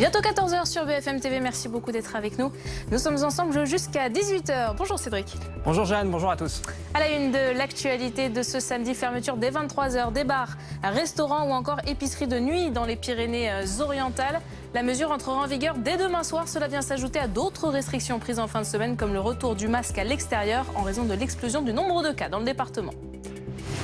Bientôt 14 h sur BFM TV, merci beaucoup d'être avec nous. Nous sommes ensemble jusqu'à 18 h. Bonjour Cédric. Bonjour Jeanne, bonjour à tous. À la une de l'actualité de ce samedi, fermeture dès 23 h des bars, restaurants ou encore épiceries de nuit dans les Pyrénées-Orientales. La mesure entrera en vigueur dès demain soir. Cela vient s'ajouter à d'autres restrictions prises en fin de semaine comme le retour du masque à l'extérieur en raison de l'explosion du nombre de cas dans le département.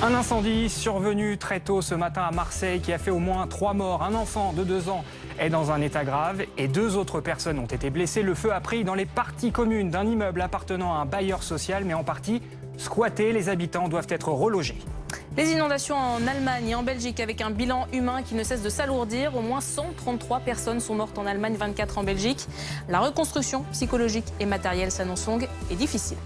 Un incendie survenu très tôt ce matin à Marseille qui a fait au moins 3 morts. Un enfant de 2 ans est dans un état grave et 2 autres personnes ont été blessées. Le feu a pris dans les parties communes d'un immeuble appartenant à un bailleur social, mais en partie squatté. Les habitants doivent être relogés. Les inondations en Allemagne et en Belgique avec un bilan humain qui ne cesse de s'alourdir. Au moins 133 personnes sont mortes en Allemagne, 24 en Belgique. La reconstruction psychologique et matérielle s'annonce longue et difficile.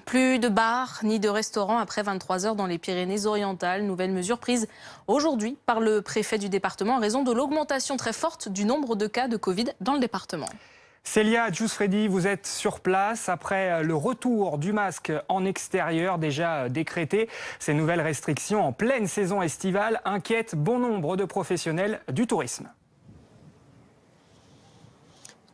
Plus de bars ni de restaurants après 23 h dans les Pyrénées-Orientales. Nouvelle mesure prise aujourd'hui par le préfet du département en raison de l'augmentation très forte du nombre de cas de Covid dans le département. Célia Giusfredi, vous êtes sur place après le retour du masque en extérieur déjà décrété. Ces nouvelles restrictions en pleine saison estivale inquiètent bon nombre de professionnels du tourisme.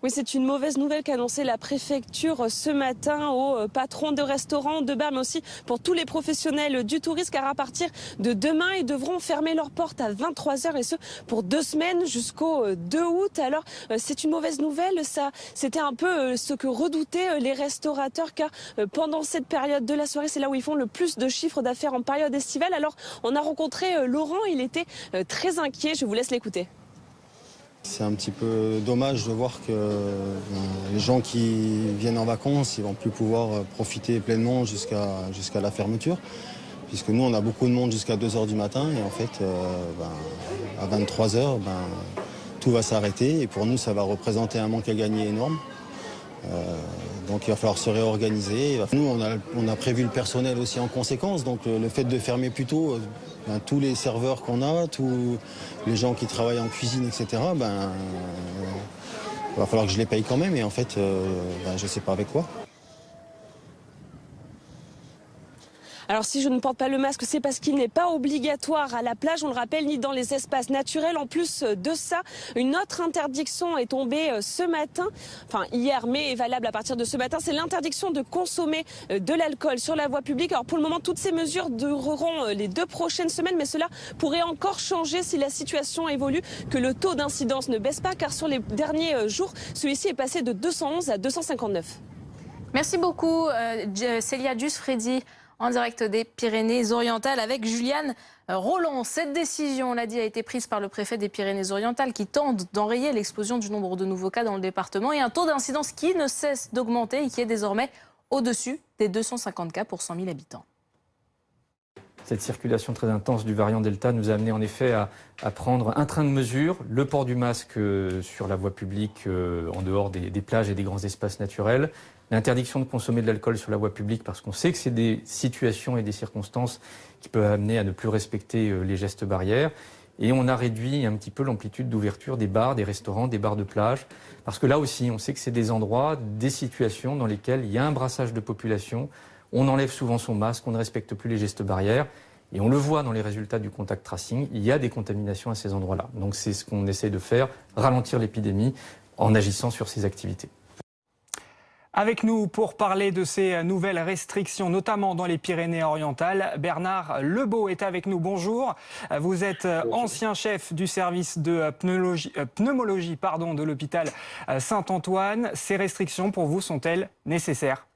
Oui, c'est une mauvaise nouvelle qu'a annoncée la préfecture ce matin aux patrons de restaurants, de bars, mais aussi pour tous les professionnels du tourisme, car à partir de demain, ils devront fermer leurs portes à 23 h et ce pour 2 semaines jusqu'au 2 août. Alors, c'est une mauvaise nouvelle. Ça, c'était un peu ce que redoutaient les restaurateurs, car pendant cette période de la soirée, c'est là où ils font le plus de chiffre d'affaires en période estivale. Alors, on a rencontré Laurent, il était très inquiet. Je vous laisse l'écouter. C'est un petit peu dommage de voir que les gens qui viennent en vacances, ils vont plus pouvoir profiter pleinement jusqu'à la fermeture. Puisque nous, on a beaucoup de monde jusqu'à 2 h du matin et en fait, à 23 h, tout va s'arrêter. Et pour nous, ça va représenter un manque à gagner énorme. Donc il va falloir se réorganiser. Nous, on a prévu le personnel aussi en conséquence. Donc le fait de fermer plus tôt, tous les serveurs qu'on a, tous les gens qui travaillent en cuisine, etc., il va falloir que je les paye quand même. Et en fait, je ne sais pas avec quoi. Alors si je ne porte pas le masque, c'est parce qu'il n'est pas obligatoire à la plage, on le rappelle, ni dans les espaces naturels. En plus de ça, une autre interdiction est tombée ce matin, enfin hier, mais est valable à partir de ce matin. C'est l'interdiction de consommer de l'alcool sur la voie publique. Alors pour le moment, toutes ces mesures dureront les 2 prochaines semaines, mais cela pourrait encore changer si la situation évolue, que le taux d'incidence ne baisse pas, car sur les derniers jours, celui-ci est passé de 211 à 259. Merci beaucoup Célia Giusfredi, en direct des Pyrénées-Orientales avec Juliane Roland. Cette décision, on l'a dit, a été prise par le préfet des Pyrénées-Orientales qui tente d'enrayer l'explosion du nombre de nouveaux cas dans le département et un taux d'incidence qui ne cesse d'augmenter et qui est désormais au-dessus des 250 cas pour 100 000 habitants. Cette circulation très intense du variant Delta nous a amené en effet à prendre un train de mesures, le port du masque sur la voie publique en dehors des plages et des grands espaces naturels, l'interdiction de consommer de l'alcool sur la voie publique parce qu'on sait que c'est des situations et des circonstances qui peuvent amener à ne plus respecter les gestes barrières. Et on a réduit un petit peu l'amplitude d'ouverture des bars, des restaurants, des bars de plage. Parce que là aussi, on sait que c'est des endroits, des situations dans lesquelles il y a un brassage de population. On enlève souvent son masque, on ne respecte plus les gestes barrières. Et on le voit dans les résultats du contact tracing, il y a des contaminations à ces endroits-là. Donc c'est ce qu'on essaie de faire, ralentir l'épidémie en agissant sur ces activités. Avec nous pour parler de ces nouvelles restrictions, notamment dans les Pyrénées-Orientales, Bernard Lebeau est avec nous. Bonjour. Vous êtes ancien chef du service de pneumologie de l'hôpital Saint-Antoine. Ces restrictions, pour vous, sont-elles nécessaires ?